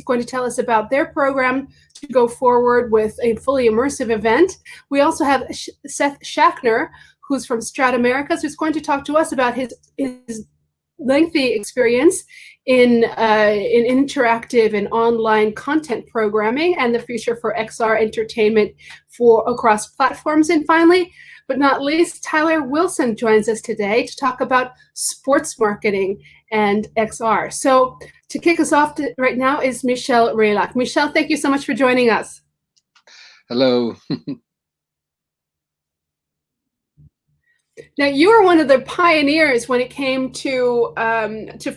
going to tell us about their program to go forward with a fully immersive event. We also have Seth Schachner, who's from Strat Americas, who's going to talk to us about his lengthy experience in interactive and online content programming and the future for XR entertainment across platforms. And finally, but not least, Tyler Wilson joins us today to talk about sports marketing and XR. So to kick us off right now is Michel Reilhac. Michel, thank you so much for joining us. Hello. Now, you were one of the pioneers when it came to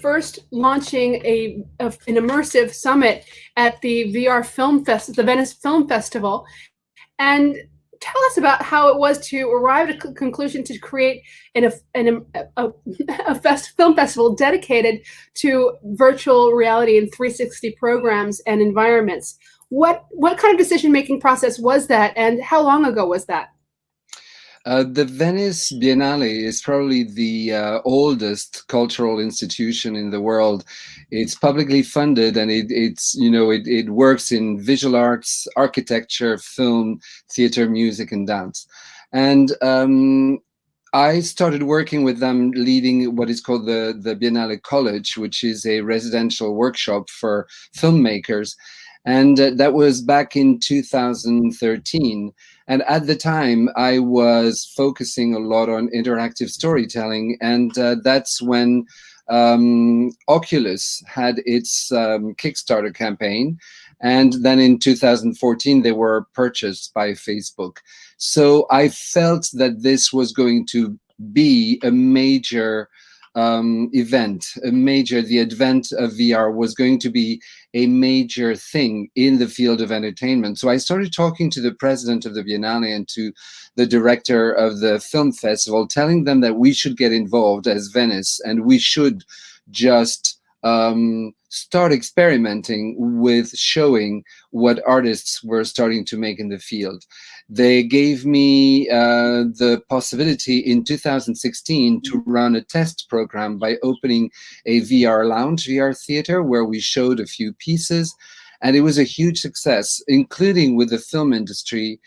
first launching an immersive summit at the VR Film Fest, the Venice Film Festival, and tell us about how it was to arrive at a conclusion to create a film festival dedicated to virtual reality and 360 programs and environments. What kind of decision-making process was that, and how long ago was that? The Venice Biennale is probably the oldest cultural institution in the world. It's publicly funded, and it works in visual arts, architecture, film, theater, music, and dance. And I started working with them, leading what is called the Biennale College, which is a residential workshop for filmmakers. And that was back in 2013. And at the time, I was focusing a lot on interactive storytelling. And that's when Oculus had its Kickstarter campaign. And then in 2014, they were purchased by Facebook. So I felt that this was going to be a major event, the advent of VR was going to be a major thing in the field of entertainment. So I started talking to the president of the Biennale and to the director of the film festival, telling them that we should get involved as Venice and we should just start experimenting with showing what artists were starting to make in the field. They gave me the possibility in 2016 to run a test program by opening a VR lounge, VR theater, where we showed a few pieces. And it was a huge success, including with the film industry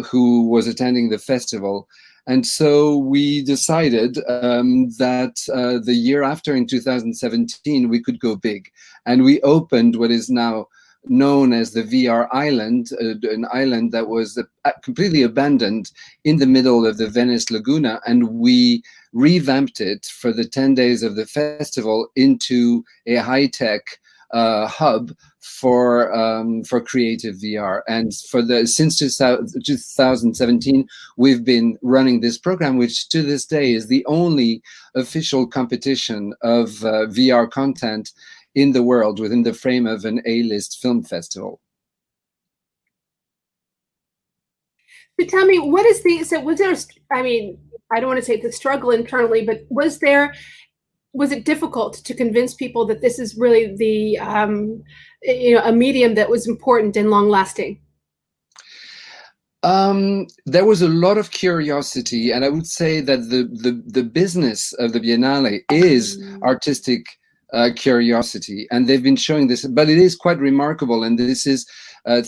who was attending the festival. And so we decided that the year after, in 2017, we could go big. And we opened what is now known as the VR Island, an island that was completely abandoned in the middle of the Venice Laguna. And we revamped it for the 10 days of the festival into a high-tech hub for creative VR. And since 2017, we've been running this program, which to this day is the only official competition of VR content in the world within the frame of an A-list film festival. But tell me, was there, I mean, I don't want to say the struggle internally, but was it difficult to convince people that this is really the a medium that was important and long lasting? There was a lot of curiosity, and I would say that the business of the Biennale is artistic curiosity, and they've been showing this, but it is quite remarkable, and this is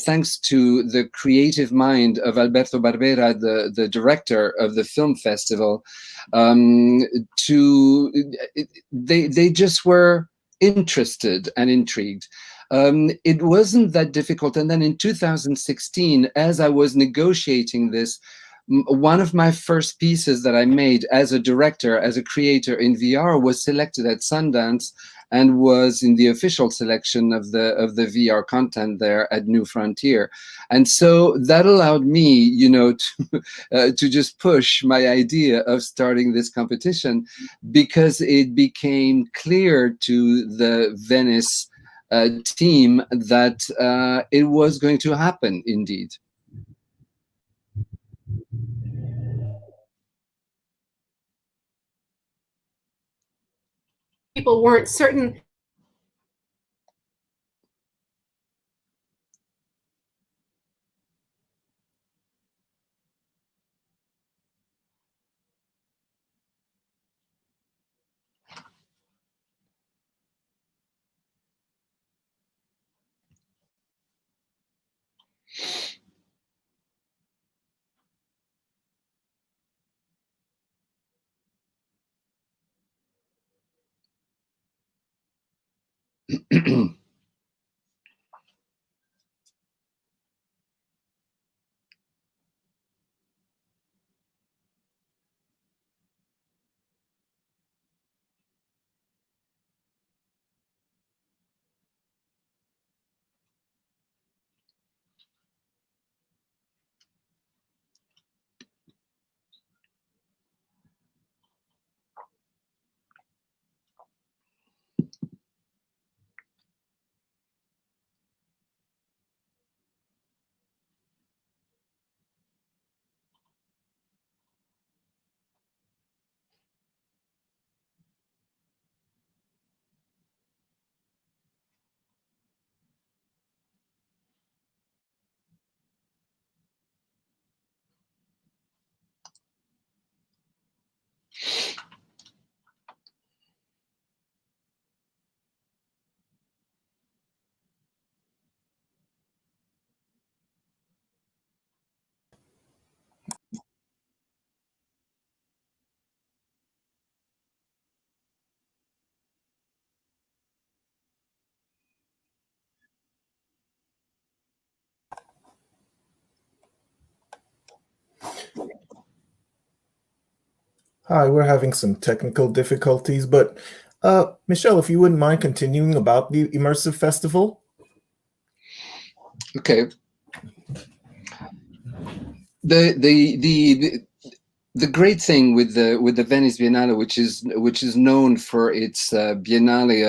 thanks to the creative mind of Alberto Barbera, the director of the film festival. They just were interested and intrigued. It wasn't that difficult. And then in 2016, as I was negotiating this, one of my first pieces that I made as a director, as a creator in VR, was selected at Sundance and was in the official selection of the VR content there at New Frontier. And so that allowed me, to just push my idea of starting this competition, because it became clear to the Venice team that it was going to happen indeed. People weren't certain. Hi, we're having some technical difficulties, but Michelle, if you wouldn't mind continuing about the Immersive Festival. Okay. The great thing with the Venice Biennale, which is known for its Biennale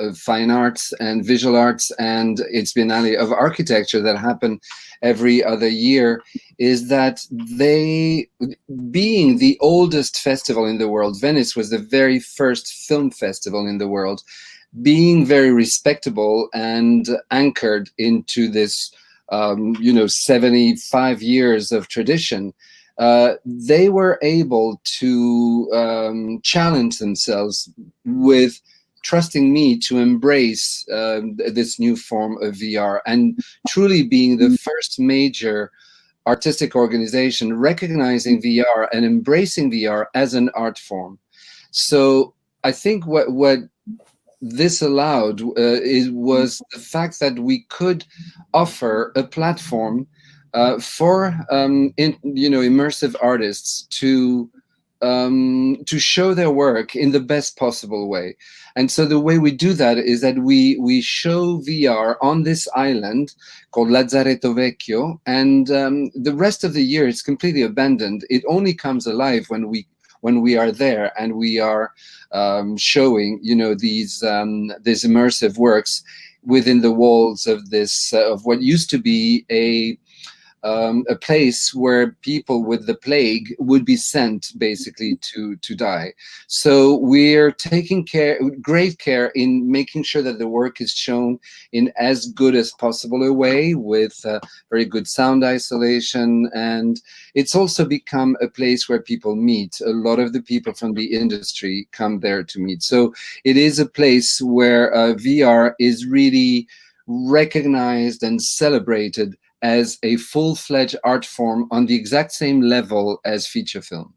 of fine arts and visual arts, and its Biennale of architecture that happen every other year, is that they, being the oldest festival in the world, Venice was the very first film festival in the world, being very respectable and anchored into this 75 years of tradition. They were able to challenge themselves with trusting me to embrace this new form of VR, and truly being the first major artistic organization recognizing VR and embracing VR as an art form. So I think what this allowed was the fact that we could offer a platform for immersive artists to show their work in the best possible way. And so the way we do that is that we show VR on this island called Lazzaretto Vecchio, and the rest of the year it's completely abandoned. It only comes alive when we are there and we are showing, these immersive works within the walls of this of what used to be a place where people with the plague would be sent basically to die. So we're taking great care in making sure that the work is shown in as good as possible a way, with very good sound isolation. And it's also become a place where people meet. A lot of the people from the industry come there to meet. So it is a place where VR is really recognized and celebrated as a full-fledged art form on the exact same level as feature film.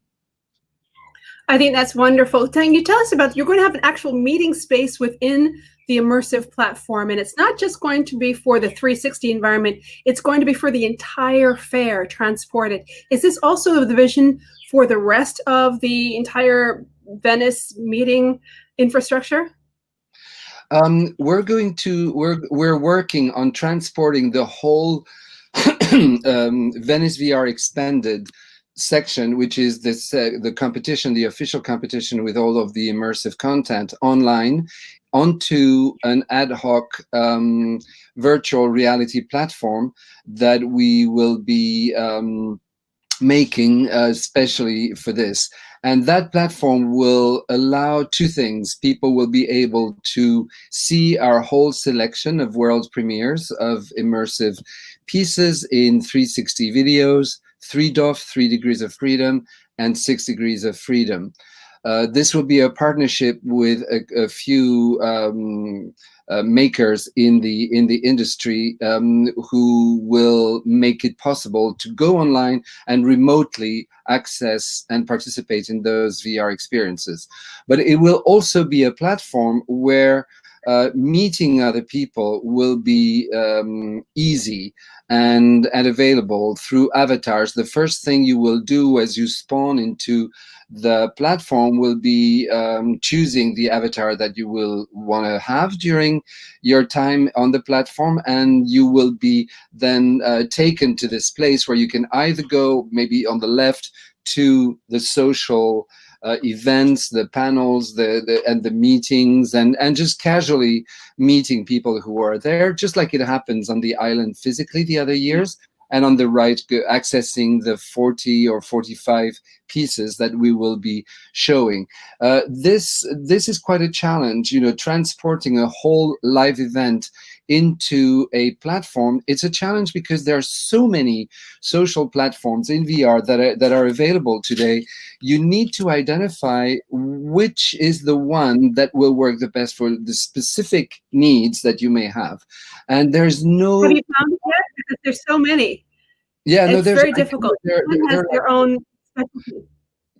I think that's wonderful. Can you tell us about, you're going to have an actual meeting space within the immersive platform, and it's not just going to be for the 360 environment, it's going to be for the entire fair transported. Is this also the vision for the rest of the entire Venice meeting infrastructure? We're working on transporting the whole Venice VR Expanded section, which is this the competition, the official competition with all of the immersive content online, onto an ad hoc virtual reality platform that we will be making especially for this. And that platform will allow two things. People will be able to see our whole selection of world premieres of immersive pieces in 360 videos, 3DOF, 3 Degrees of Freedom, and 6 Degrees of Freedom. This will be a partnership with a few makers in the industry who will make it possible to go online and remotely access and participate in those VR experiences. But it will also be a platform where meeting other people will be easy and available through avatars. The first thing you will do as you spawn into the platform will be choosing the avatar that you will want to have during your time on the platform, and you will be then taken to this place where you can either go maybe on the left to the social events, the panels, and the meetings, and just casually meeting people who are there, just like it happens on the island physically the other years. And on the right, accessing the 40 or 45 pieces that we will be showing. This is quite a challenge, transporting a whole live event into a platform. It's a challenge because there are so many social platforms in VR that are available today. You need to identify which is the one that will work the best for the specific needs that you may have. And there's no... Have you found it yet? Because there's so many. Yeah, it's very difficult. Everyone has their own specialty.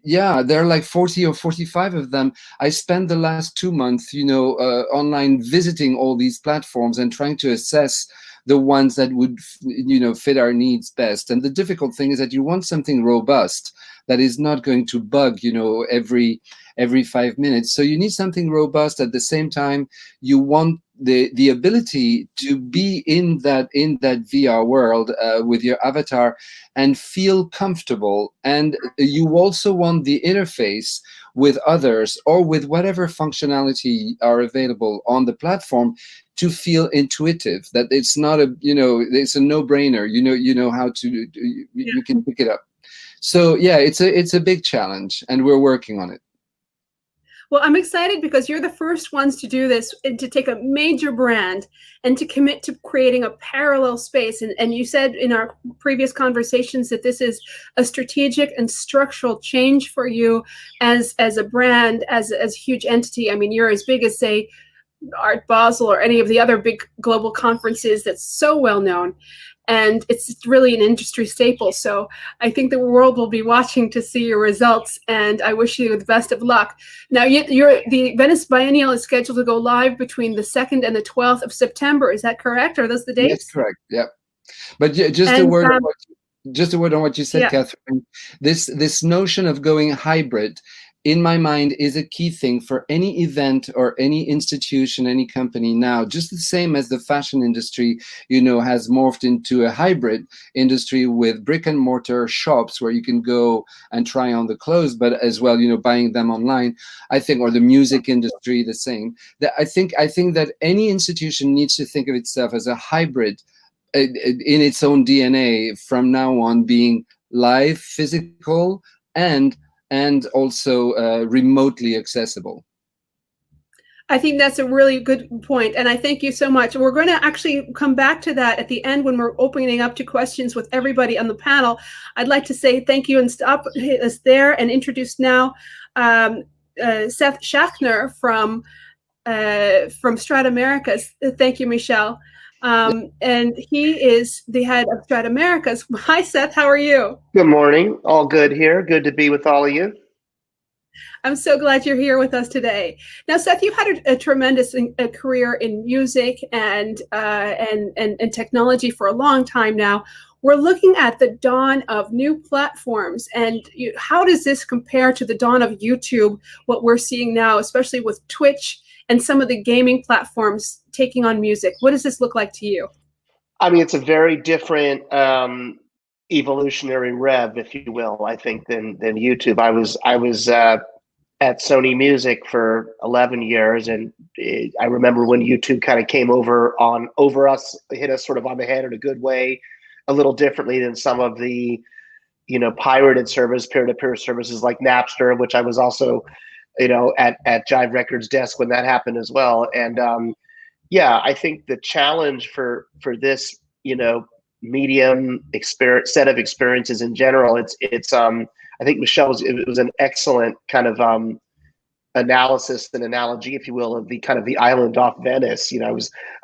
Yeah, there are like 40 or 45 of them. I spent the last 2 months, online visiting all these platforms and trying to assess the ones that would, fit our needs best. And the difficult thing is that you want something robust that is not going to bug, every 5 minutes. So you need something robust. At the same time, you want the ability to be in that VR world with your avatar and feel comfortable. And you also want the interface with others or with whatever functionality are available on the platform to feel intuitive, that it's not it's a no-brainer. You know how to you can pick it up. So yeah, it's a big challenge, and we're working on it. Well, I'm excited because you're the first ones to do this and to take a major brand and to commit to creating a parallel space. And you said in our previous conversations that this is a strategic and structural change for you as a brand, as a huge entity. I mean, you're as big as, say, Art Basel or any of the other big global conferences that's so well known. And it's really an industry staple. So I think the world will be watching to see your results, and I wish you the best of luck. Now, the Venice Biennial is scheduled to go live between the 2nd and the 12th of September. Is that correct? Are those the dates? That's correct. Yep. But just a word on what you said, Catherine. This notion of going hybrid, in my mind, is a key thing for any event or any institution, any company now, just the same as the fashion industry, has morphed into a hybrid industry with brick and mortar shops where you can go and try on the clothes, but as well, buying them online, I think, or the music industry, the same. I think that any institution needs to think of itself as a hybrid in its own DNA from now on, being live, physical, and also remotely accessible. I think that's a really good point, and I thank you so much. We're going to actually come back to that at the end when we're opening up to questions with everybody on the panel. I'd like to say thank you and stop us there and introduce now Seth Schachner from Strata Americas. Thank you, Michelle. And he is the head of Strata Americas. Hi, Seth. How are you? Good morning. All good here. Good to be with all of you. I'm so glad you're here with us today. Now, Seth, you've had a tremendous career in music and technology for a long time now. We're looking at the dawn of new platforms, and how does this compare to the dawn of YouTube, what we're seeing now, especially with Twitch and some of the gaming platforms taking on music? What does this look like to you? I mean, it's a very different evolutionary rev, if you will, I think, than YouTube. I was at Sony Music for 11 years, and I remember when YouTube kind of came over us, hit us sort of on the head in a good way, a little differently than some of the pirated peer-to-peer services like Napster, which I was also at Jive Records desk when that happened as well. And I think the challenge for this medium set of experiences in general, it's I think it was an excellent kind of analysis and analogy, if you will, of the island off Venice. I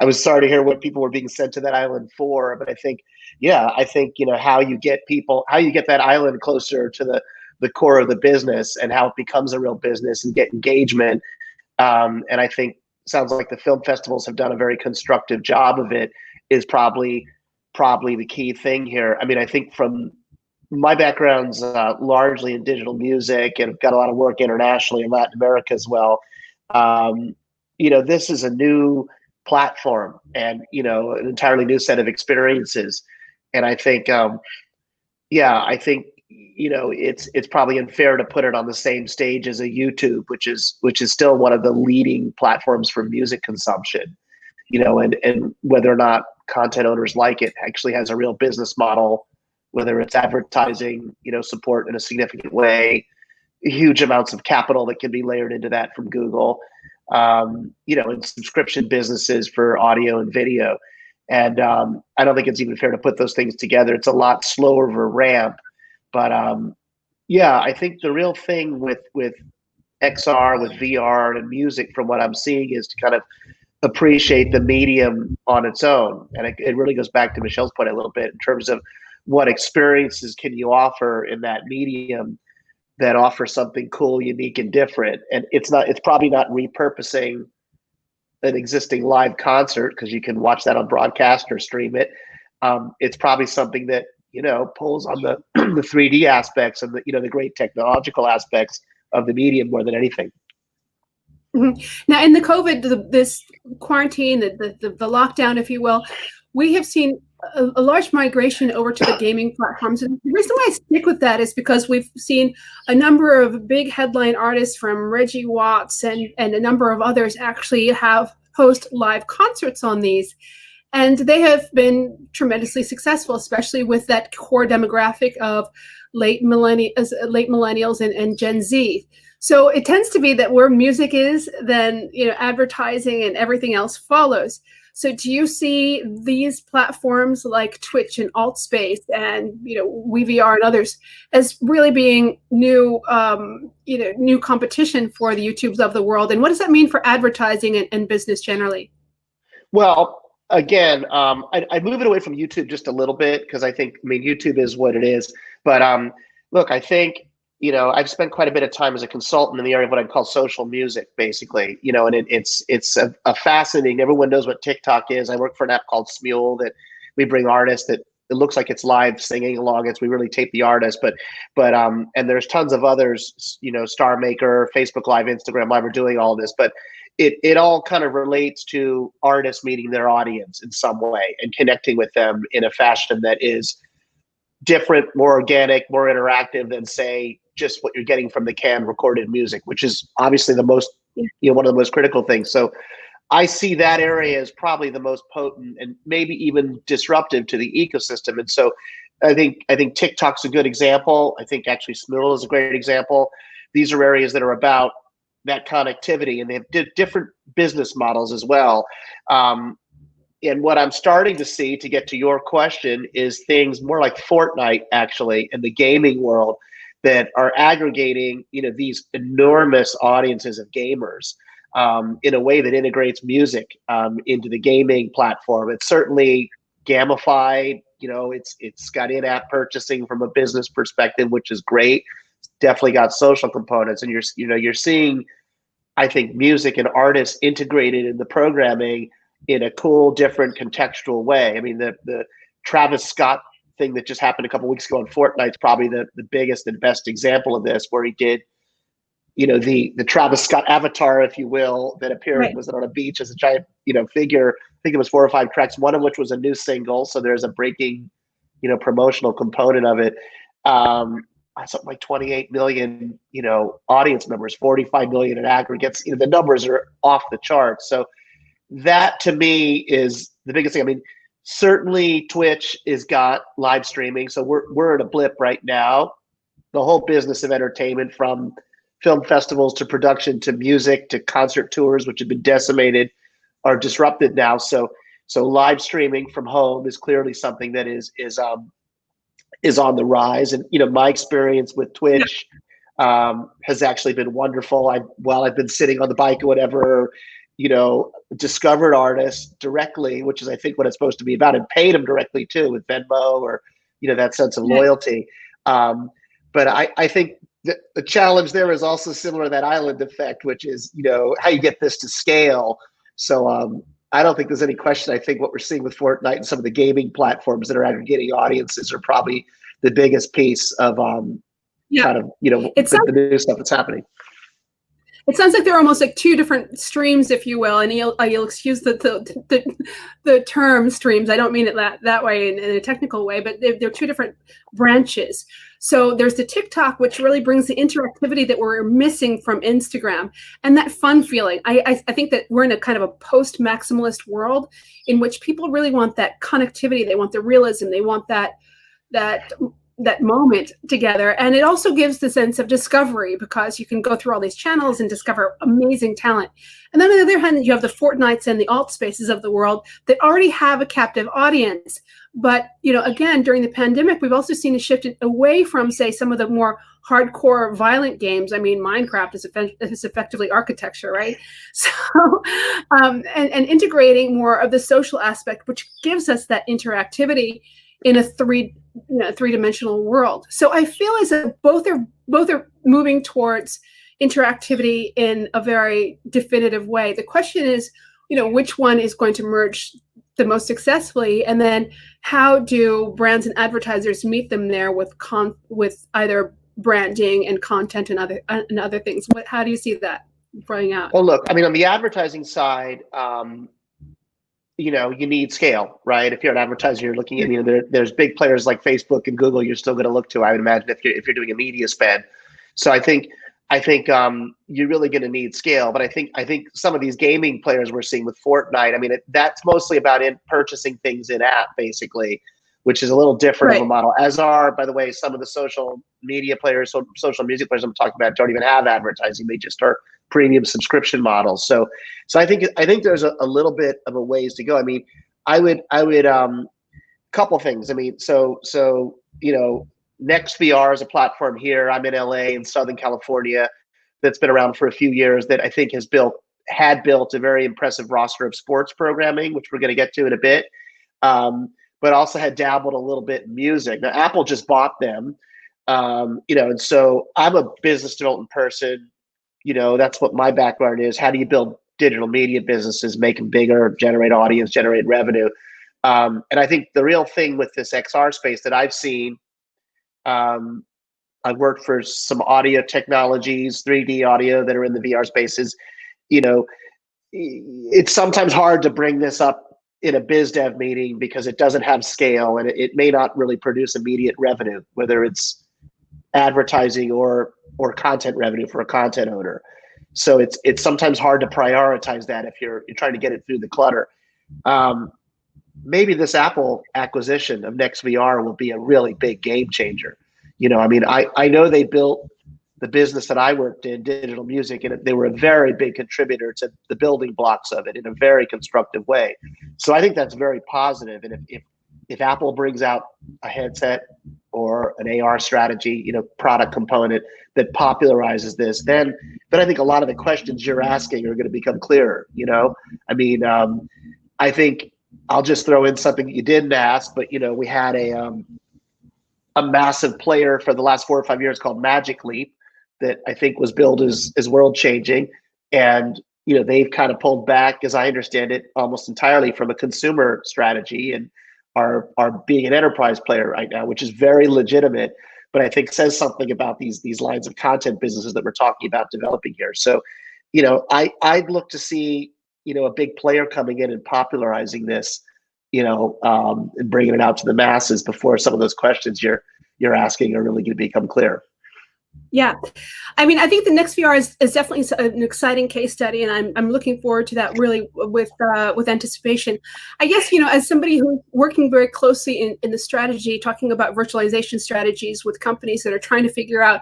was sorry to hear what people were being sent to that island for, but I think how you get that island closer to the core of the business and how it becomes a real business and get engagement. And I think sounds like the film festivals have done a very constructive job of it, is probably the key thing here. I mean, I think from my background's largely in digital music, and I've got a lot of work internationally in Latin America as well. This is a new platform and, an entirely new set of experiences. And I think, it's probably unfair to put it on the same stage as a YouTube, which is still one of the leading platforms for music consumption, and whether or not content owners like it actually has a real business model, whether it's advertising, support in a significant way, huge amounts of capital that can be layered into that from Google, and subscription businesses for audio and video. And I don't think it's even fair to put those things together. It's a lot slower of a ramp. But I think the real thing with XR, with VR and music, from what I'm seeing, is to kind of appreciate the medium on its own. And it really goes back to Michelle's point a little bit in terms of what experiences can you offer in that medium that offer something cool, unique, and different. And it's probably not repurposing an existing live concert, because you can watch that on broadcast or stream it. It's probably something that, pulls on the the 3D aspects and the great technological aspects of the medium more than anything. Mm-hmm. Now, in the COVID, this quarantine, the lockdown, if you will, we have seen a large migration over to the gaming platforms. And the reason why I stick with that is because we've seen a number of big headline artists, from Reggie Watts and a number of others, actually host live concerts on these. And they have been tremendously successful, especially with that core demographic of late millennials and Gen Z. So it tends to be that where music is, then advertising and everything else follows. So do you see these platforms like Twitch and Altspace and VRAR and others as really being new competition for the YouTubes of the world? And what does that mean for advertising and business generally? Well, again, I'd move it away from YouTube just a little bit, because I think, YouTube is what it is. But look, I think, I've spent quite a bit of time as a consultant in the area of what I'd call social music, basically, and it's a fascinating, everyone knows what TikTok is. I work for an app called Smule that we bring artists that it looks like it's live singing along. We really tape the artist, but and there's tons of others, Star Maker, Facebook Live, Instagram Live are doing all this, but it all kind of relates to artists meeting their audience in some way and connecting with them in a fashion that is different, more organic, more interactive than, say, just what you're getting from the canned recorded music, which is obviously the most, one of the most critical things. So I see that area as probably the most potent and maybe even disruptive to the ecosystem. And so I think TikTok's a good example. I think actually Smule is a great example. These are areas that are about that connectivity, and they have different business models as well. And what I'm starting to see, to get to your question, is things more like Fortnite, actually, in the gaming world, that are aggregating, these enormous audiences of gamers in a way that integrates music into the gaming platform. It's certainly gamified. It's got in-app purchasing from a business perspective, which is great. It's definitely got social components, and you're seeing, I think, music and artists integrated in the programming in a cool, different, contextual way. I mean, the Travis Scott thing that just happened a couple of weeks ago on Fortnite is probably the biggest and best example of this, where he did, the Travis Scott avatar, if you will, that appeared, right, was on a beach as a giant, figure. I think it was 4 or 5 tracks, one of which was a new single. So there's a breaking, promotional component of it. Something like 28 million, audience members, 45 million in aggregates. The numbers are off the charts. So that, to me, is the biggest thing. I mean, certainly Twitch has got live streaming. So we're at a blip right now. The whole business of entertainment, from film festivals to production to music to concert tours, which have been decimated, are disrupted now. So live streaming from home is clearly something that is on the rise. And my experience with Twitch has actually been wonderful. While I've been sitting on the bike or whatever, discovered artists directly, which is, I think, what it's supposed to be about, and paid them directly too, with Venmo, or that sense of loyalty. But I think the challenge there is also similar to that island effect, which is how you get this to scale. So I don't think there's any question. I think what we're seeing with Fortnite and some of the gaming platforms that are aggregating audiences are probably the biggest piece of Yeah. kind of, you know, It the new stuff that's happening. It sounds like they're almost like two different streams, if you will, and you'll excuse the term streams. I don't mean it that way in a technical way, but they're two different branches. So there's the TikTok, which really brings the interactivity that we're missing from Instagram and that fun feeling. I think that we're in a kind of a post-maximalist world in which people really want that connectivity. They want the realism. They want that moment together. And it also gives the sense of discovery because you can go through all these channels and discover amazing talent. And then on the other hand, you have the Fortnites and the alt spaces of the world that already have a captive audience. But, you know, again, during the pandemic, we've also seen a shift away from, say, some of the more hardcore violent games. I mean, Minecraft is effectively architecture, right? So, and integrating more of the social aspect, which gives us that interactivity in a three-dimensional world. So I feel as if both are moving towards interactivity in a very definitive way. The question is, you know, which one is going to merge the most successfully, and then how do brands and advertisers meet them there with either branding and content and other things? How do you see that playing out? Well, look, I mean, on the advertising side, you know, you need scale, right? If you're an advertiser, you're looking at, you know, there's big players like Facebook and Google you're still going to look to, I would imagine, if you're doing a media spend. So I think you're really going to need scale. But I think some of these gaming players we're seeing with Fortnite, I mean, that's mostly about purchasing things in app, basically, which is a little different of a model. As are, by the way, some of the social media players, social music players I'm talking about don't even have advertising. They just are premium subscription models. So I think there's a little bit of a ways to go. I mean, I would couple things. I mean, so you know, NextVR is a platform here. I'm in LA in Southern California that's been around for a few years that I think had built a very impressive roster of sports programming, which we're going to get to in a bit. But also had dabbled a little bit in music. Now Apple just bought them. You know, and so I'm a business development person. You know, that's what my background is. How do you build digital media businesses, make them bigger, generate audience, generate revenue? And I think the real thing with this XR space that I've seen, I've worked for some audio technologies, 3D audio that are in the VR spaces. You know, it's sometimes hard to bring this up in a biz dev meeting because it doesn't have scale and it may not really produce immediate revenue, whether it's advertising or content revenue for a content owner. So it's sometimes hard to prioritize that if you're trying to get it through the clutter. Maybe this Apple acquisition of NextVR will be a really big game changer. You know, I mean, I know they built the business that I worked in, digital music, and they were a very big contributor to the building blocks of it in a very constructive way. So I think that's very positive. And if Apple brings out a headset or an AR strategy, you know, product component that popularizes this, then I think a lot of the questions you're asking are going to become clearer. You know, I mean, I think I'll just throw in something you didn't ask, but you know, we had a massive player for the last 4 or 5 years called Magic Leap that I think was billed as world changing, and you know, they've kind of pulled back, as I understand it, almost entirely from a consumer strategy and are being an enterprise player right now, which is very legitimate, but I think says something about these lines of content businesses that we're talking about developing here. So, you know, I'd look to see, you know, a big player coming in and popularizing this, you know, and bringing it out to the masses before some of those questions you're asking are really going to become clear. Yeah, I mean, I think the NextVR is definitely an exciting case study, and I'm looking forward to that really with anticipation. I guess, you know, as somebody who's working very closely in the strategy, talking about virtualization strategies with companies that are trying to figure out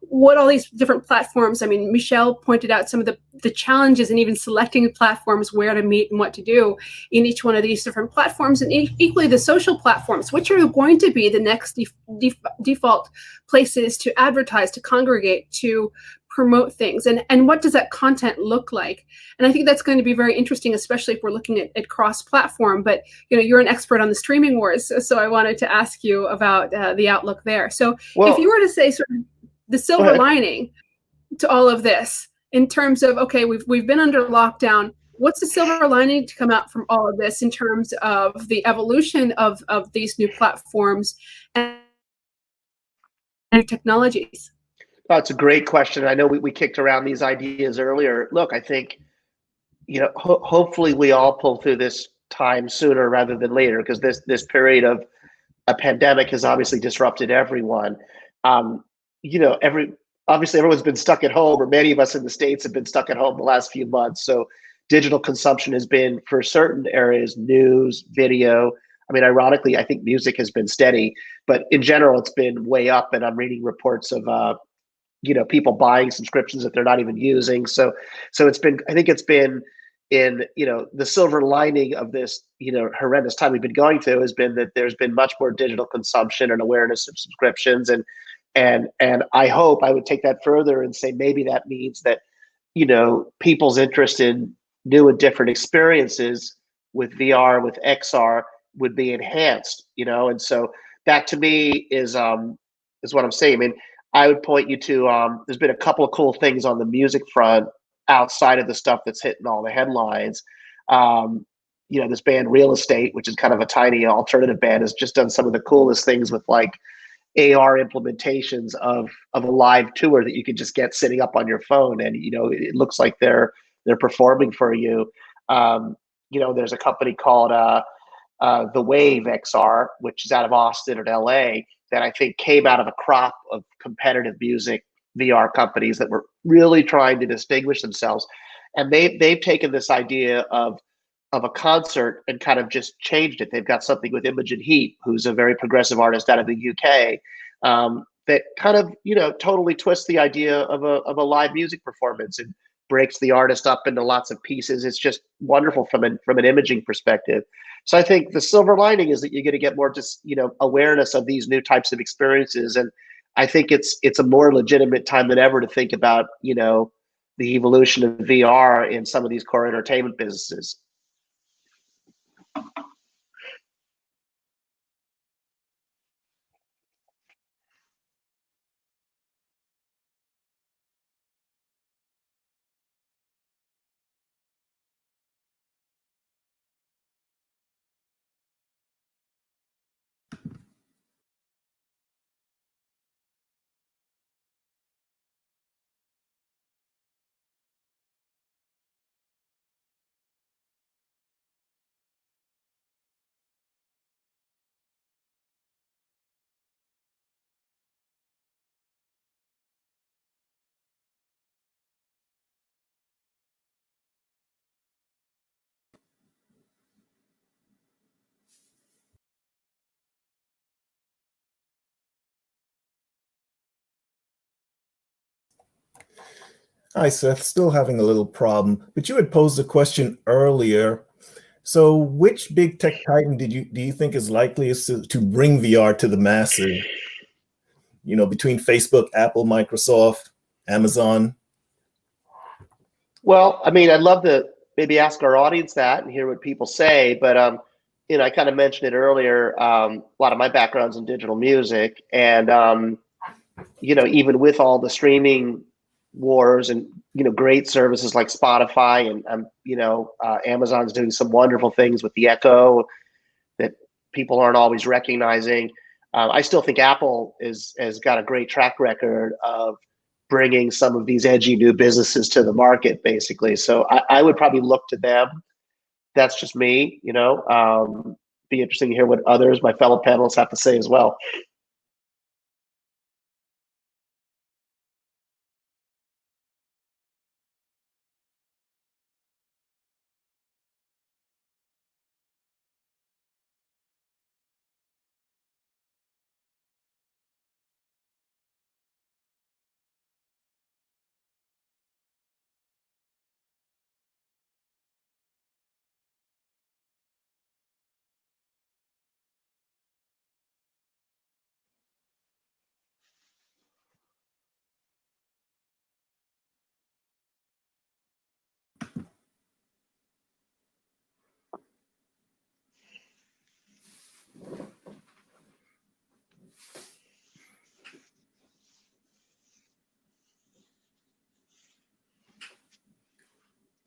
what all these different platforms. I mean, Michelle pointed out some of the challenges in even selecting platforms, where to meet and what to do in each one of these different platforms, and equally the social platforms, which are going to be the next default places to advertise, to congregate, to promote things, and what does that content look like? And I think that's going to be very interesting, especially if we're looking at cross-platform. But you know, you're an expert on the streaming wars, so I wanted to ask you about the outlook there. So if you were to say sort of the silver lining to all of this, in terms of, okay, we've been under lockdown, What's the silver lining to come out from all of this in terms of the evolution of these new platforms and new technologies? That's a great question. I know we kicked around these ideas earlier. Look, I think, hopefully we all pull through this time sooner rather than later, because this period of a pandemic has obviously disrupted everyone. Um, obviously everyone's been stuck at home, or many of us in the States have been stuck at home the last few months. So digital consumption has been, for certain areas, news, video. I mean, ironically, I think music has been steady, but in general, it's been way up. And I'm reading reports of people buying subscriptions that they're not even using. So it's been, I think it's been, in the silver lining of this horrendous time we've been going through has been that there's been much more digital consumption and awareness of subscriptions. And I hope I would take that further and say maybe that means that people's interest in new and different experiences with VR, with XR, would be enhanced. And so that to me is what I'm saying. I mean, I would point you to there's been a couple of cool things on the music front outside of the stuff that's hitting all the headlines. This band Real Estate, which is kind of a tiny alternative band, has just done some of the coolest things with like AR implementations of a live tour that you can just get sitting up on your phone, and it looks like they're performing for you. There's a company called The Wave XR, which is out of Austin and LA, that I think came out of a crop of competitive music VR companies that were really trying to distinguish themselves. And they've taken this idea of a concert and kind of just changed it. They've got something with Imogen Heap, who's a very progressive artist out of the UK, that kind of totally twists the idea of a live music performance and breaks the artist up into lots of pieces. It's just wonderful from an imaging perspective. So I think the silver lining is that you're going to get more just awareness of these new types of experiences, and I think it's a more legitimate time than ever to think about the evolution of VR in some of these core entertainment businesses. Hi, Seth. Still having a little problem, but you had posed a question earlier. So, which big tech titan do you think is likeliest to bring VR to the masses? Between Facebook, Apple, Microsoft, Amazon. Well, I mean, I'd love to maybe ask our audience that and hear what people say, but I kind of mentioned it earlier. A lot of my background's in digital music, and even with all the streaming wars and great services like Spotify and Amazon's doing some wonderful things with the Echo that people aren't always recognizing. I still think Apple has got a great track record of bringing some of these edgy new businesses to the market, basically. So I would probably look to them. That's just me. Be interesting to hear what others, my fellow panelists, have to say as well.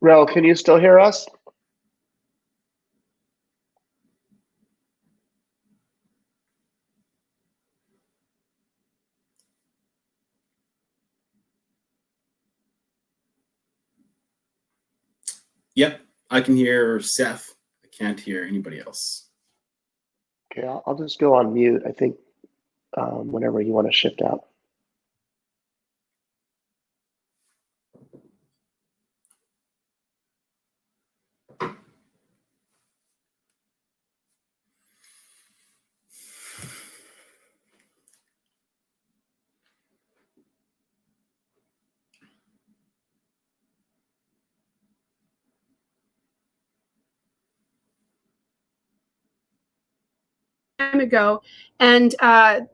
Rel, can you still hear us? Yep, I can hear Seth. I can't hear anybody else. Okay, I'll just go on mute. I think whenever you want to shift out. Ago, and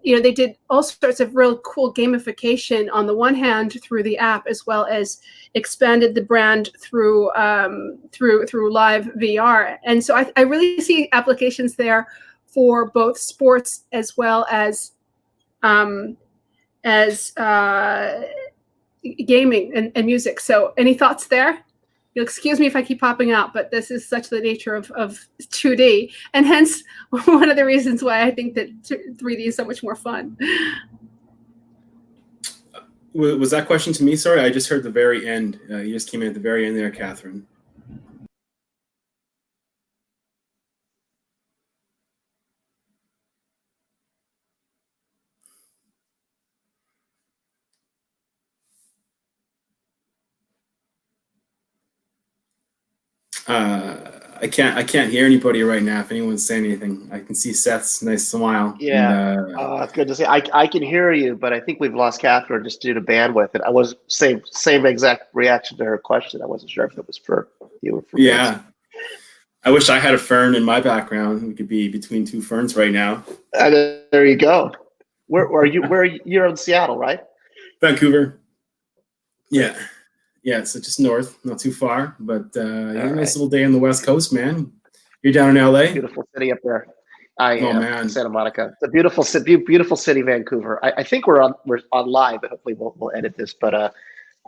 they did all sorts of real cool gamification on the one hand through the app, as well as expanded the brand through live VR. And so I really see applications there for both sports as well as gaming and music. So any thoughts there? You'll excuse me if I keep popping out, but this is such the nature of 2D, and hence one of the reasons why I think that 3D is so much more fun. Was that question to me? Sorry, I just heard the very end. You just came in at the very end there, Catherine. I can't hear anybody right now. If anyone's saying anything, I can see Seth's nice smile. Yeah, and, it's good to see. I can hear you, but I think we've lost Catherine just due to bandwidth. And I was same exact reaction to her question. I wasn't sure if it was for you or for me. Yeah, I wish I had a fern in my background. We could be between two ferns right now. There you go. Where are you? You're in Seattle, right? Vancouver. Yeah, so just north, not too far, but nice little day on the West Coast, man. You're down in LA? Beautiful city up there. I am, man. Santa Monica. It's a beautiful city, Vancouver. I think we're on live, but hopefully we'll edit this. But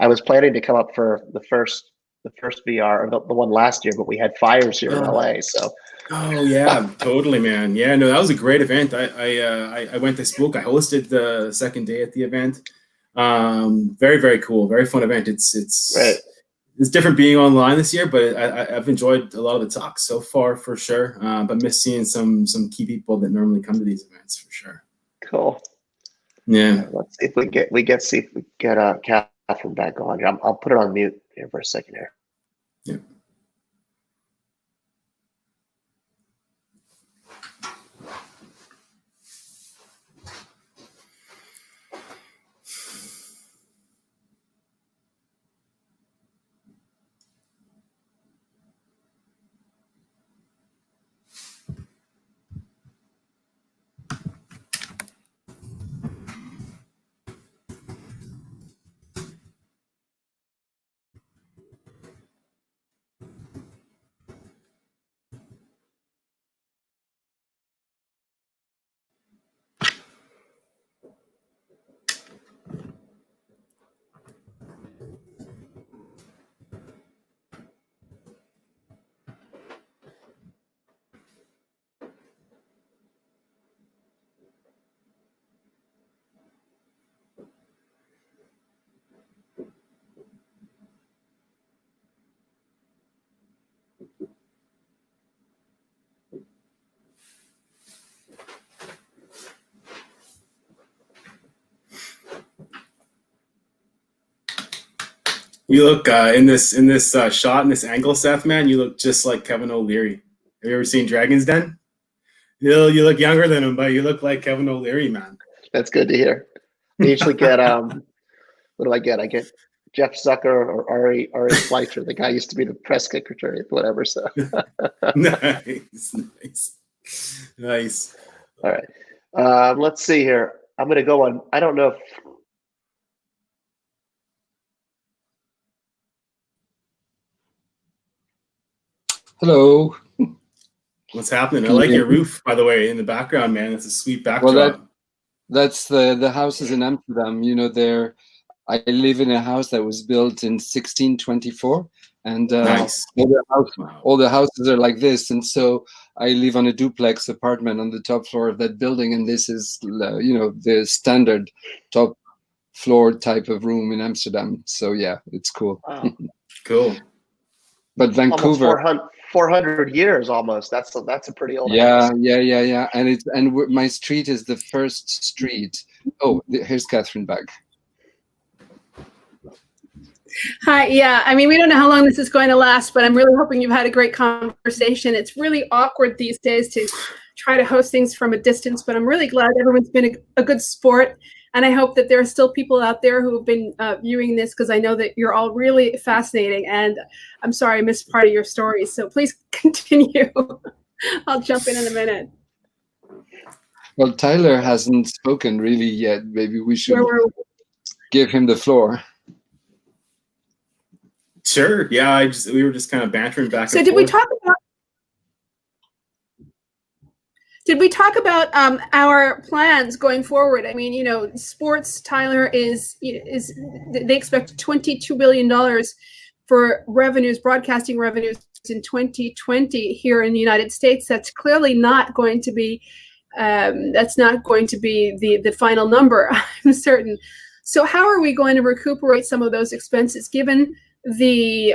I was planning to come up for the first VR, or the one last year, but we had fires here in LA. So. Oh yeah, totally, man. Yeah, no, that was a great event. I went. I spoke. I hosted the second day at the event. Very, very cool, very fun event. It's right. It's different being online this year, but I've enjoyed a lot of the talks so far for sure. But miss seeing some key people that normally come to these events for sure. Cool. Yeah. Let's see if we get Catherine back on. I'll put it on mute here for a second here. Yeah. You look in this shot, in this angle, Seth, man, you look just like Kevin O'Leary. Have you ever seen Dragon's Den? You look younger than him, but you look like Kevin O'Leary, man. That's good to hear. I usually get what do I get? I get Jeff Zucker or Ari Fleischer. The guy used to be the press secretary, whatever. So nice. All right. Let's see here. I'm going to go on. I don't know if. Hello. What's happening? I like your roof, by the way, in the background, man. That's a sweet backdrop. Well, that's the houses in Amsterdam. You know, I live in a house that was built in 1624, and Nice. all the houses are like this. And so I live on a duplex apartment on the top floor of that building, and this is the standard top floor type of room in Amsterdam. So yeah, it's cool. Wow. Cool. But Vancouver, Almost 400 years almost. That's a pretty old yeah, house. yeah. And my street is the first street. Oh, here's Catherine back. Hi, yeah. I mean, we don't know how long this is going to last, but I'm really hoping you've had a great conversation. It's really awkward these days to try to host things from a distance, but I'm really glad everyone's been a good sport. And I hope that there are still people out there who have been viewing this, because I know that you're all really fascinating. And I'm sorry I missed part of your story. So please continue. I'll jump in a minute. Well, Tyler hasn't spoken really yet. Maybe we should give him the floor. Sure. Yeah, we were just kind of bantering back. So and did forth. we talk about our plans going forward? I mean, sports, Tyler, is they expect $22 billion for revenues, broadcasting revenues in 2020 here in the United States. That's clearly not going to be the final number, I'm certain. So how are we going to recuperate some of those expenses, given the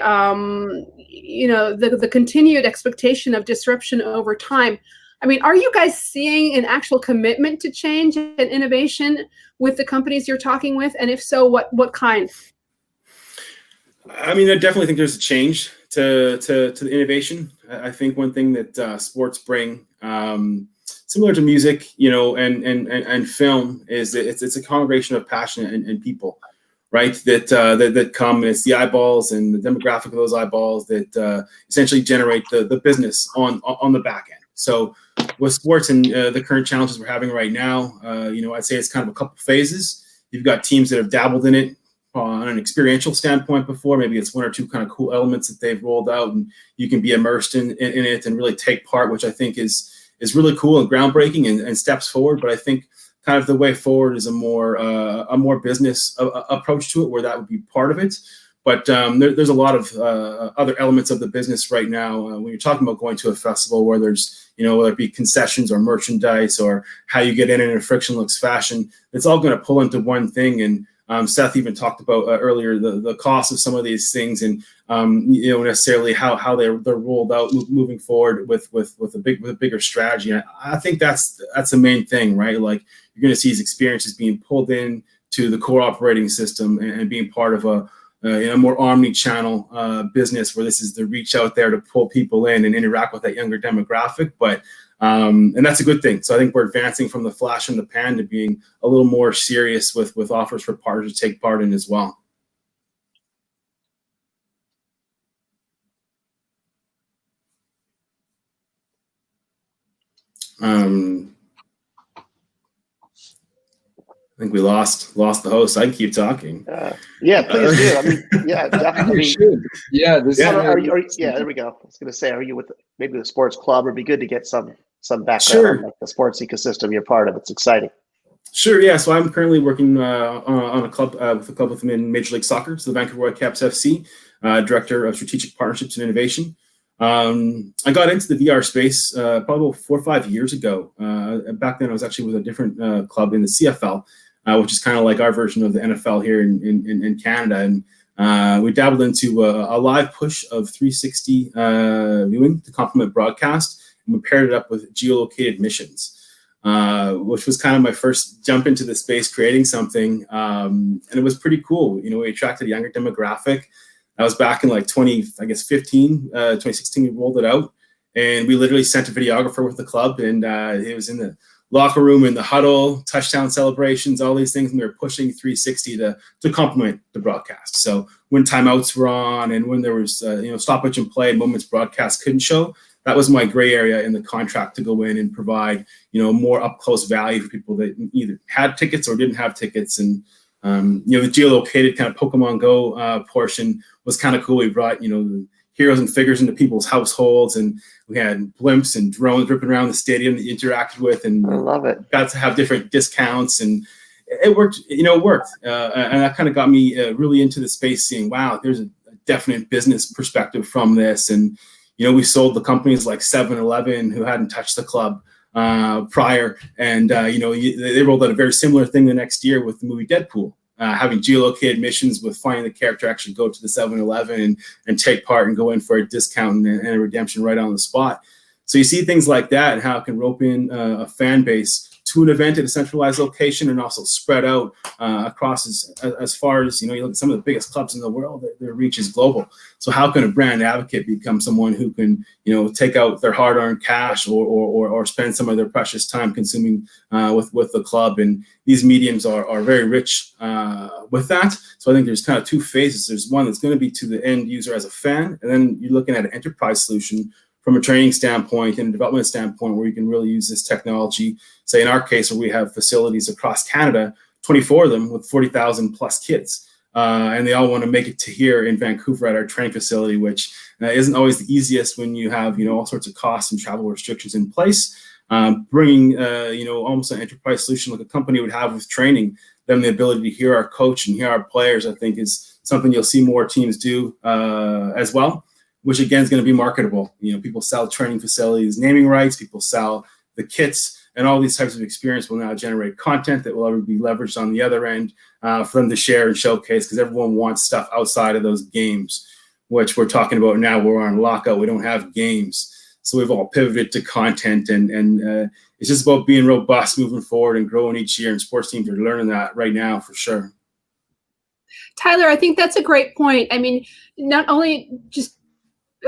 continued expectation of disruption over time? I mean, are you guys seeing an actual commitment to change and innovation with the companies you're talking with? And if so, what kind? I mean, I definitely think there's a change to the innovation. I think one thing that sports bring, similar to music, and film, is that it's a congregation of passion and people, right? That come, and it's the eyeballs and the demographic of those eyeballs that essentially generate the business on the back end. So with sports and the current challenges we're having right now, I'd say it's kind of a couple phases. You've got teams that have dabbled in it on an experiential standpoint before. Maybe it's one or two kind of cool elements that they've rolled out, and you can be immersed in it and really take part, which I think is really cool and groundbreaking and steps forward. But I think kind of the way forward is a more business approach to it, where that would be part of it. But there's a lot of other elements of the business right now. When you're talking about going to a festival where there's, whether it be concessions or merchandise or how you get in a frictionless fashion, it's all going to pull into one thing. And Seth even talked about earlier the cost of some of these things, and necessarily how they're rolled out moving forward with a bigger strategy. And I think that's the main thing, right? Like, you're going to see these experiences being pulled in to the core operating system and being part of a more omni-channel business, where this is the reach out there to pull people in and interact with that younger demographic. But and that's a good thing. So I think we're advancing from the flash in the pan to being a little more serious with offers for partners to take part in as well. I think we lost the host. I can keep talking. Yeah, please do. I mean, yeah, definitely. Should. Yeah, there we go. I was going to say, are you with maybe the sports club? It'd be good to get some background Sure. on like the sports ecosystem you're part of. It's exciting. Sure, yeah. So I'm currently working on a club with them in Major League Soccer, so the Vancouver Whitecaps FC, Director of Strategic Partnerships and Innovation. I got into the VR space probably 4 or 5 years ago. Back then, I was actually with a different club in the CFL, which is kind of like our version of the NFL here in Canada. And we dabbled into a live push of 360 viewing to complement broadcast, and we paired it up with geolocated missions. Which was kind of my first jump into the space, creating something, and it was pretty cool. We attracted a younger demographic. That was back in like 2016. We rolled it out, and we literally sent a videographer with the club, and it was in the locker room, in the huddle, touchdown celebrations, all these things, and we were pushing 360 to complement the broadcast. So when timeouts were on, and when there was stoppage and play, moments broadcast couldn't show, that was my gray area in the contract to go in and provide, more up close value for people that either had tickets or didn't have tickets. And, the geolocated kind of Pokemon Go portion was kind of cool. We brought, the heroes and figures into people's households, and we had blimps and drones ripping around the stadium that you interacted with, and I love it. Got to have different discounts, and it worked, and that kind of got me really into the space, seeing, wow, there's a definite business perspective from this. And, we sold the companies like 7-Eleven who hadn't touched the club prior. And, they rolled out a very similar thing the next year with the movie Deadpool, having geolocated missions with finding the character actually go to the 7-Eleven and take part and go in for a discount and a redemption right on the spot. So you see things like that and how it can rope in a fan base to an event at a centralized location and also spread out across as far as, you look at some of the biggest clubs in the world, their reach is global. So how can a brand advocate become someone who can, take out their hard-earned cash or spend some of their precious time consuming with the club? And these mediums are very rich with that. So I think there's kind of two phases. There's one that's going to be to the end user as a fan, and then you're looking at an enterprise solution from a training standpoint and a development standpoint where you can really use this technology. Say in our case, where we have facilities across Canada, 24 of them with 40,000 plus kids. And they all want to make it to here in Vancouver at our training facility, which isn't always the easiest when you have, all sorts of costs and travel restrictions in place. Bringing, almost an enterprise solution like a company would have with training, them the ability to hear our coach and hear our players, I think is something you'll see more teams do as well, which again is going to be marketable. People sell training facilities, naming rights, people sell the kits, and all these types of experience will now generate content that will ever be leveraged on the other end for them to share and showcase, because everyone wants stuff outside of those games, which we're talking about now. We're on lockout. We don't have games. So we've all pivoted to content, and it's just about being robust moving forward and growing each year, and sports teams are learning that right now for sure. Tyler, I think that's a great point. I mean, not only just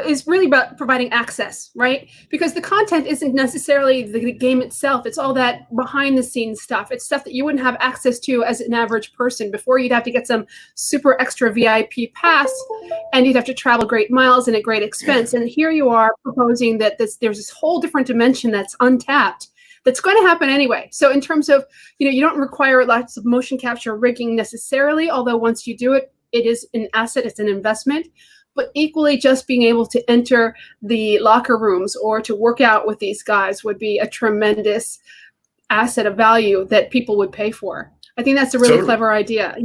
is really about providing access, right? Because the content isn't necessarily the game itself. It's all that behind the scenes stuff. It's stuff that you wouldn't have access to as an average person. Before, you'd have to get some super extra VIP pass, and you'd have to travel great miles and at great expense. And here you are proposing that there's this whole different dimension that's untapped, that's going to happen anyway. So in terms of, you don't require lots of motion capture rigging necessarily, although once you do it, it is an asset, it's an investment. But equally, just being able to enter the locker rooms or to work out with these guys would be a tremendous asset of value that people would pay for. I think that's a really clever idea.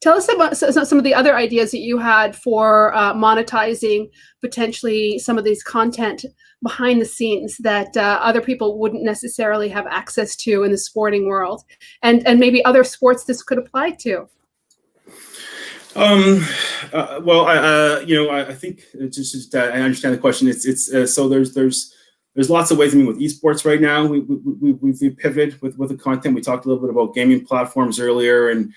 Tell us about some of the other ideas that you had for monetizing potentially some of these content behind the scenes that other people wouldn't necessarily have access to in the sporting world, and maybe other sports this could apply to. I think it's just I understand the question. It's so there's lots of ways. I mean, with esports right now, we've pivoted with the content. We talked a little bit about gaming platforms earlier and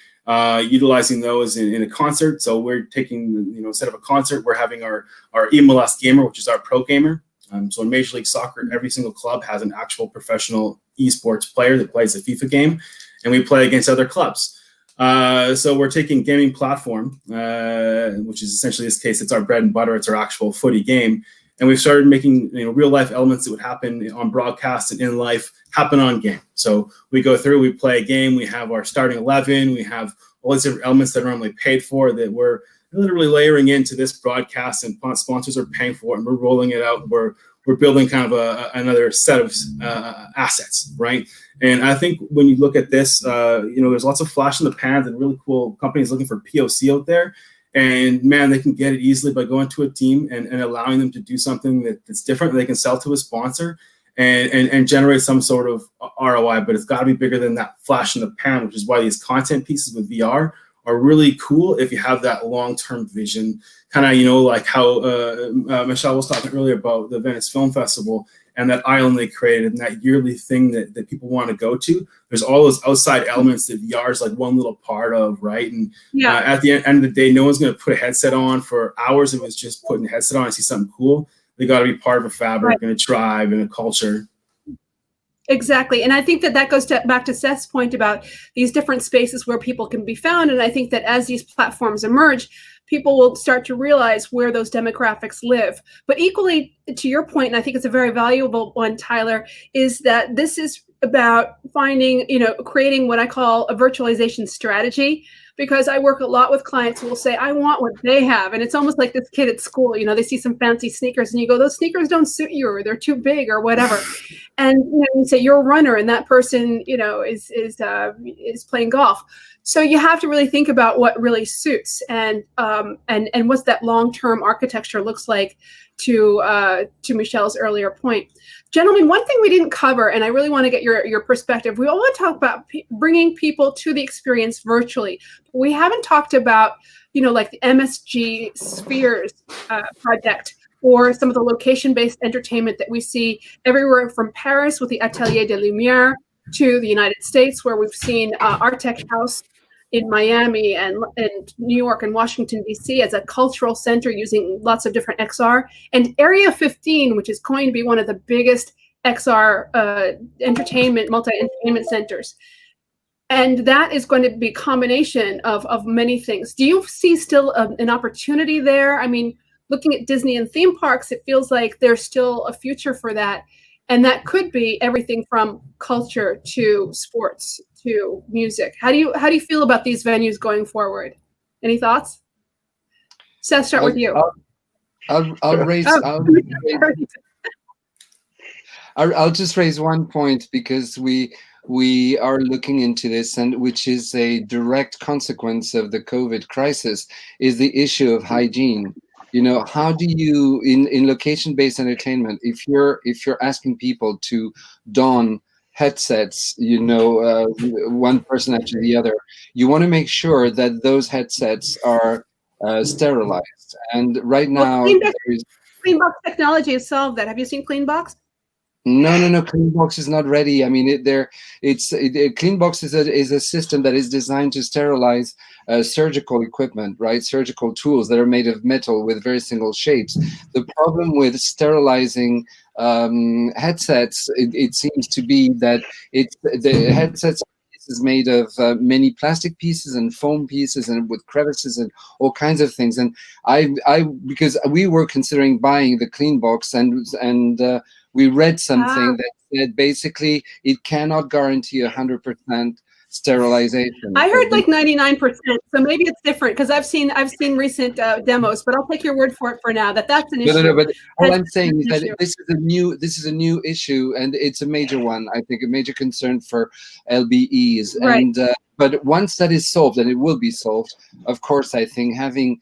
utilizing those in a concert. So we're taking, instead of a concert, we're having our MLS gamer, which is our pro gamer. So in Major League Soccer, every single club has an actual professional esports player that plays a FIFA game, and we play against other clubs. So we're taking gaming platform, which is essentially this case, it's our bread and butter, it's our actual footy game. And we've started making real life elements that would happen on broadcast and in life happen on game. So we go through, we play a game, we have our starting 11, we have all these different elements that are normally paid for that we're literally layering into this broadcast, and sponsors are paying for it, and we're rolling it out. We're building kind of another set of assets, right? And I think when you look at this, there's lots of flash in the pans and really cool companies looking for POC out there. And man, they can get it easily by going to a team and allowing them to do something that's different. They can sell to a sponsor and generate some sort of ROI, but it's got to be bigger than that flash in the pan, which is why these content pieces with VR are really cool if you have that long-term vision, kind of, like how Michelle was talking earlier about the Venice Film Festival and that island they created and that yearly thing that people want to go to. There's all those outside elements that VR is like one little part of, right? And at the end of the day, no one's going to put a headset on for hours if it's just putting a headset on and see something cool. They got to be part of a fabric and a tribe and a culture. Exactly. And I think that goes back to Seth's point about these different spaces where people can be found. And I think that as these platforms emerge, people will start to realize where those demographics live. But equally, to your point, and I think it's a very valuable one, Tyler, is that this is about finding, creating what I call a virtualization strategy because I work a lot with clients who will say, I want what they have. And it's almost like this kid at school, you know, they see some fancy sneakers and you go, those sneakers don't suit you, or they're too big or whatever. And you say you're a runner and that person, is playing golf. So you have to really think about what really suits and what's that long-term architecture looks like, to Michelle's earlier point. Gentlemen, one thing we didn't cover, and I really want to get your perspective. We all want to talk about bringing people to the experience virtually. We haven't talked about, like the MSG Spheres project, or some of the location-based entertainment that we see everywhere from Paris with the Atelier des Lumières to the United States, where we've seen Artec House in Miami and New York and Washington, D.C. as a cultural center using lots of different XR, and Area 15, which is going to be one of the biggest XR multi-entertainment centers. And that is going to be a combination of many things. Do you see still an opportunity there? I mean, looking at Disney and theme parks, it feels like there's still a future for that. And that could be everything from culture to sports to music. How do you feel about these venues going forward? Any thoughts? Seth, start with you. I'll just raise one point, because we are looking into this, and which is a direct consequence of the COVID crisis, is the issue of hygiene. How do you, in location-based entertainment, if you're asking people to don headsets, one person after the other, you want to make sure that those headsets are sterilized. And right now, Cleanbox technology has solved that. Have you seen Cleanbox? No. Cleanbox is not ready. I mean, Cleanbox is a system that is designed to sterilize surgical equipment, right? Surgical tools that are made of metal with very single shapes. The problem with sterilizing headsets, it seems to be that the headsets is made of many plastic pieces and foam pieces, and with crevices and all kinds of things. And because we were considering buying the Cleanbox, and we read something that said basically it cannot guarantee 100% sterilization. I heard like 99%, so maybe it's different, because I've seen recent demos, but I'll take your word for it for now that's an issue. No, but all I'm saying is that this is a new issue, and it's a major one. I think a major concern for LBEs. Right. And but once that is solved, and it will be solved, of course, I think having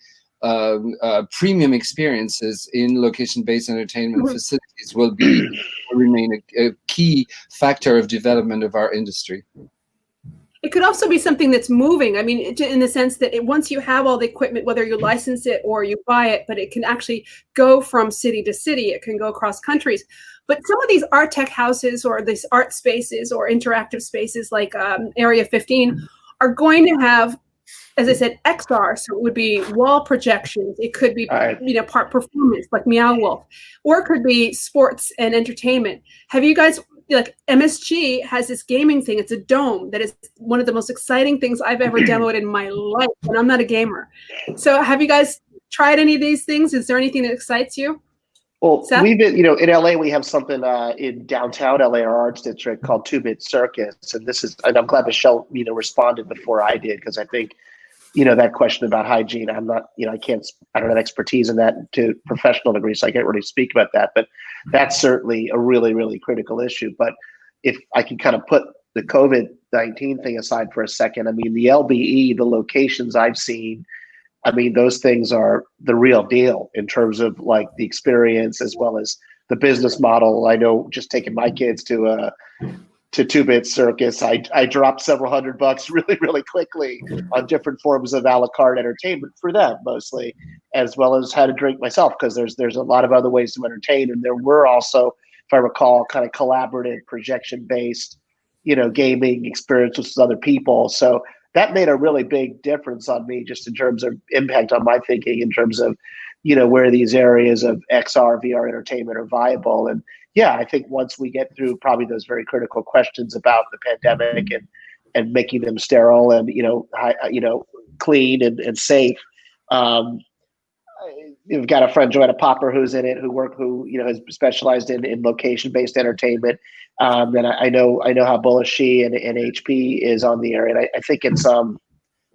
premium experiences in location-based entertainment facilities will remain a key factor of development of our industry. It could also be something that's moving. I mean, in the sense that once you have all the equipment, whether you license it or you buy it, but it can actually go from city to city. It can go across countries. But some of these art tech houses, or these art spaces or interactive spaces like Area 15, are going to have, as I said, XR, so it would be wall projections. It could be, part performance like Meow Wolf, or it could be sports and entertainment. Have you guys, like MSG has this gaming thing? It's a dome that is one of the most exciting things I've ever demoed in my life, and I'm not a gamer. So have you guys tried any of these things? Is there anything that excites you? Well, Seth? We've been, in LA, we have something in downtown LA, our arts district, called 2-Bit Circus. And I'm glad Michelle, responded before I did, because I think, that question about hygiene, I'm not, I don't have expertise in that to professional degree, so I can't really speak about that, but that's certainly a really, really critical issue. But if I can kind of put the COVID-19 thing aside for a second, I mean, the LBE, the locations I've seen, I mean, those things are the real deal in terms of like the experience as well as the business model. I know, just taking my kids to 2-Bit Circus, I dropped several $100 really, really quickly on different forms of a la carte entertainment for them mostly, as well as how to drink myself, because there's a lot of other ways to entertain. And there were also, if I recall, kind of collaborative projection-based, gaming experiences with other people. So that made a really big difference on me, just in terms of impact on my thinking, in terms of, where these areas of XR, VR entertainment are viable. And yeah, I think once we get through probably those very critical questions about the pandemic and making them sterile and, clean and safe. We've got a friend, Joanna Popper, who's in it, who has specialized in location-based entertainment. And I know how bullish she and HP is on the area. And I think it's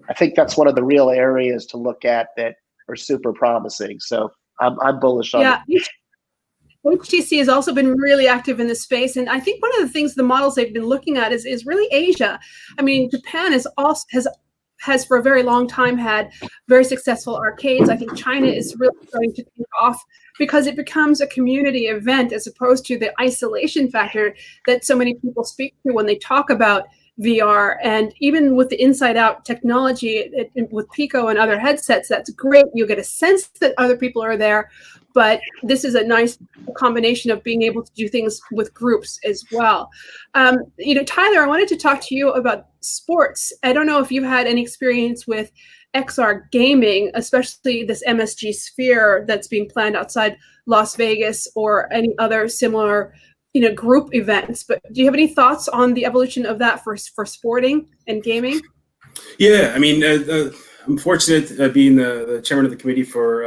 I think that's one of the real areas to look at that are super promising. So I'm bullish on it. Yeah. HTC has also been really active in this space, and I think one of the things, the models they've been looking at is really Asia. I mean, Japan has for a very long time had very successful arcades. I think China is really starting to take off because it becomes a community event as opposed to the isolation factor that so many people speak to when they talk about VR. And even with the inside out technology with Pico and other headsets, that's great. You get a sense that other people are there, but this is a nice combination of being able to do things with groups as well. Tyler, I wanted to talk to you about sports. I don't know if you've had any experience with XR gaming, especially this MSG Sphere that's being planned outside Las Vegas, or any other similar group events. But do you have any thoughts on the evolution of that for sporting and gaming? Yeah, I mean, I'm fortunate being the chairman of the committee for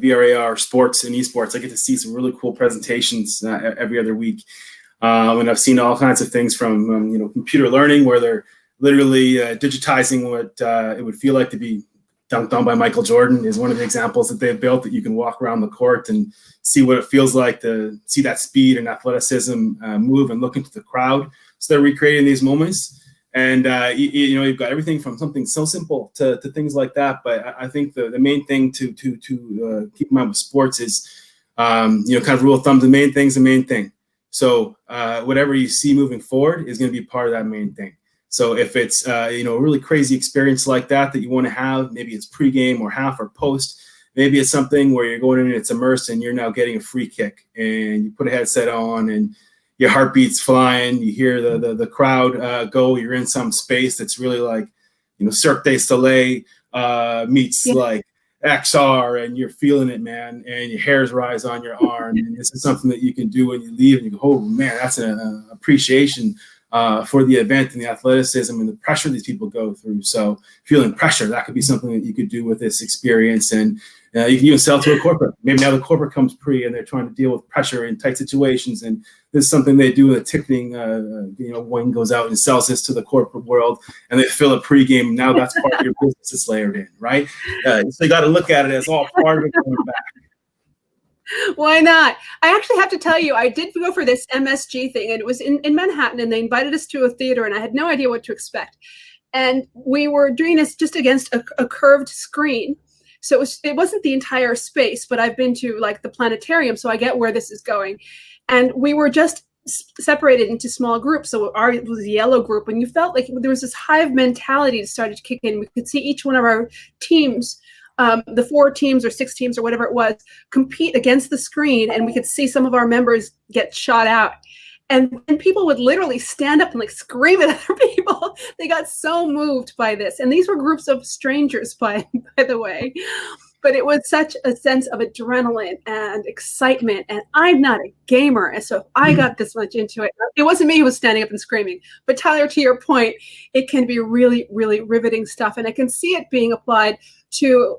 VRAR sports and esports. I get to see some really cool presentations every other week. And I've seen all kinds of things from computer learning, where they're literally digitizing what it would feel like to be dunked on by Michael Jordan is one of the examples that they've built, that you can walk around the court and see what it feels like to see that speed and athleticism move and look into the crowd. So they're recreating these moments. And, you've got everything from something so simple to things like that. But I think the main thing to keep in mind with sports is, kind of rule of thumb, the main thing's the main thing. So whatever you see moving forward is going to be part of that main thing. So if it's, a really crazy experience like that you want to have, maybe it's pregame or half or post, maybe it's something where you're going in and it's immersed and you're now getting a free kick, and you put a headset on and your heartbeat's flying, you hear the crowd go, you're in some space that's really like, Cirque du Soleil meets like XR, and you're feeling it, man, and your hairs rise on your arm. And this is something that you can do when you leave and you go, oh man, that's an appreciation for the event and the athleticism and the pressure these people go through. So feeling pressure, that could be something that you could do with this experience. And you can even sell to a corporate. Maybe now the corporate comes pre and they're trying to deal with pressure in tight situations. And this is something they do in the ticketing, one goes out and sells this to the corporate world and they fill a pregame. Now that's part of your business that's layered in, right? So you got to look at it as all part of it going back. Why not? I actually have to tell you, I did go for this MSG thing, and it was in Manhattan, and they invited us to a theater, and I had no idea what to expect. And we were doing this just against a curved screen. So it wasn't the entire space, but I've been to like the planetarium, so I get where this is going. And we were just separated into small groups. So ours was a yellow group, and you felt like there was this hive mentality that started to kick in. We could see each one of our teams, the 4 teams or 6 teams or whatever it was, compete against the screen, and we could see some of our members get shot out. And people would literally stand up and like scream at other people. They got so moved by this. And these were groups of strangers, by the way. But it was such a sense of adrenaline and excitement. And I'm not a gamer. And so if I got this much into it, it wasn't me who was standing up and screaming. But Tyler, to your point, it can be really, really riveting stuff. And I can see it being applied to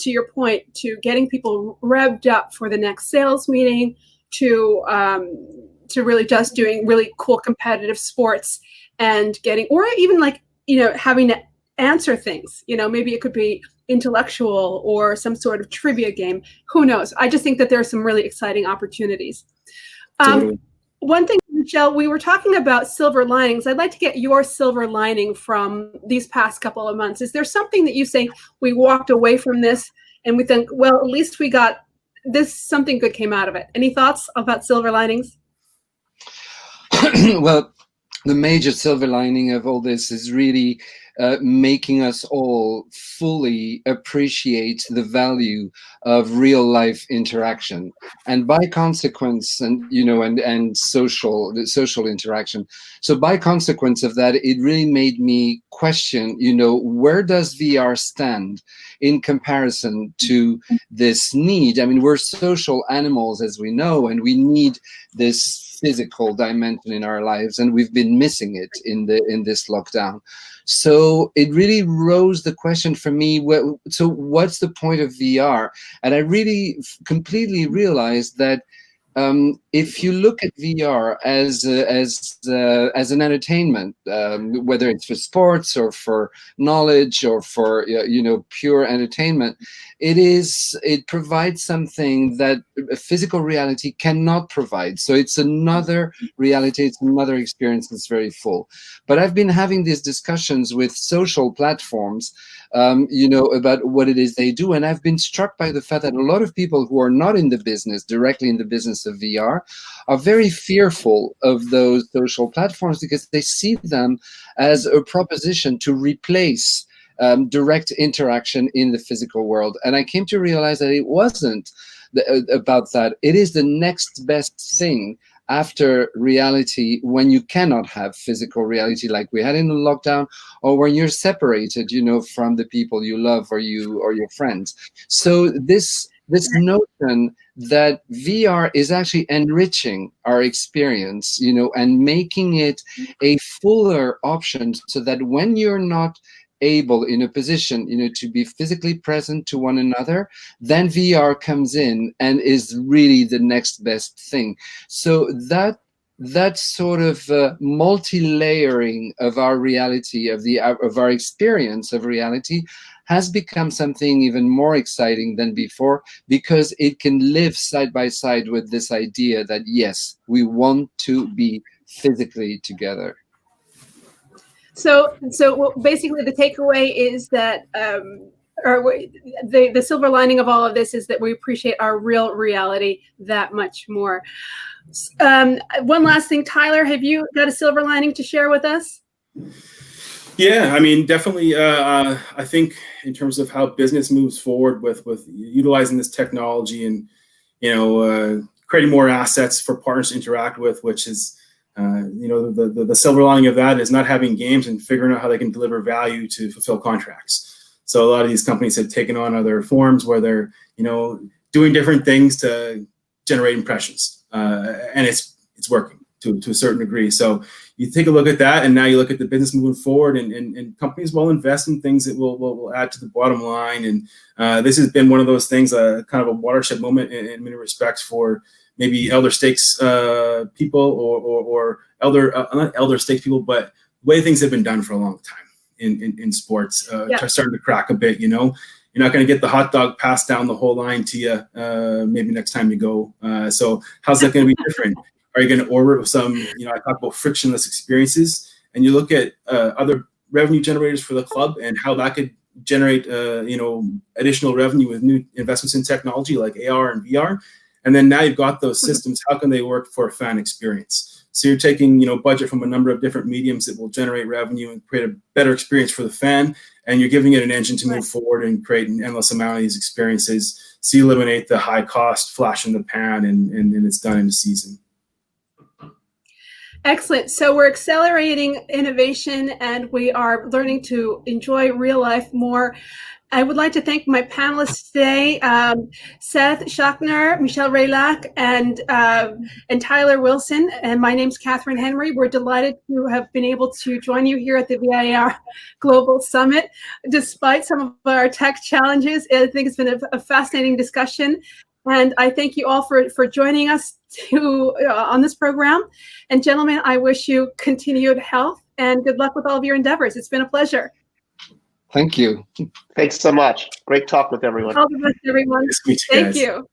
your point, to getting people revved up for the next sales meeting, to really just doing really cool competitive sports and getting, or even like, having to answer things, maybe it could be intellectual or some sort of trivia game. Who knows? I just think that there are some really exciting opportunities. Totally. One thing, Michelle, we were talking about silver linings. I'd like to get your silver lining from these past couple of months. Is there something that you say, we walked away from this and we think, well, at least we got this, something good came out of it? Any thoughts about silver linings? Well, the major silver lining of all this is really making us all fully appreciate the value of real life interaction, and by consequence, and social interaction. So by consequence of that, it really made me question, where does VR stand in comparison to this need? I mean, we're social animals, as we know, and we need this physical dimension in our lives, and we've been missing it in this lockdown. So it really rose the question for me, so what's the point of VR? And I really completely realized that if you look at VR as an entertainment, whether it's for sports or for knowledge or for pure entertainment, it provides something that physical reality cannot provide. So it's another reality, it's another experience that's very full. But I've been having these discussions with social platforms, about what it is they do, and I've been struck by the fact that a lot of people who are not in the business, directly in the business of VR, are very fearful of those social platforms because they see them as a proposition to replace direct interaction in the physical world. And I came to realize that it wasn't about that. It is the next best thing after reality when you cannot have physical reality like we had in the lockdown, or when you're separated, from the people you love or your friends. So this notion that VR is actually enriching our experience, and making it a fuller option, so that when you're not able in a position, to be physically present to one another, then VR comes in and is really the next best thing. So that sort of multi-layering of our reality, of our experience of reality, has become something even more exciting than before, because it can live side by side with this idea that, yes, we want to be physically together. So basically the takeaway is that, the silver lining of all of this is that we appreciate our real reality that much more. One last thing, Tyler, have you got a silver lining to share with us? Yeah, I mean, definitely. I think in terms of how business moves forward with utilizing this technology and creating more assets for partners to interact with, which is the silver lining of that is not having games and figuring out how they can deliver value to fulfill contracts. So a lot of these companies have taken on other forms where they're doing different things to generate impressions, and it's working to a certain degree. So you take a look at that, and now you look at the business moving forward, and companies will invest in things that will add to the bottom line. And this has been one of those things, kind of a watershed moment in many respects for maybe elder stakes people, or not elder stakes people, but the way things have been done for a long time in sports, starting to crack a bit. You're not going to get the hot dog passed down the whole line to you maybe next time you go. So how's that going to be different? Are you going to order with some, I talk about frictionless experiences, and you look at other revenue generators for the club and how that could generate, additional revenue with new investments in technology like AR and VR. And then now you've got those systems. How can they work for a fan experience? So you're taking, budget from a number of different mediums that will generate revenue and create a better experience for the fan. And you're giving it an engine to move forward and create an endless amount of these experiences. So you eliminate the high cost flash in the pan, and it's done in a season. Excellent. So we're accelerating innovation, and we are learning to enjoy real life more. I would like to thank my panelists today, Seth Schachner, Michel Raylac, and Tyler Wilson. And my name's Catherine Henry. We're delighted to have been able to join you here at the VRAR Global Summit. Despite some of our tech challenges, I think it's been a fascinating discussion. And I thank you all for joining us on this program. And gentlemen, I wish you continued health and good luck with all of your endeavors. It's been a pleasure. Thank you. Thanks so much. Great talk with everyone. All the best, everyone. Nice to meet you guys. Thank you.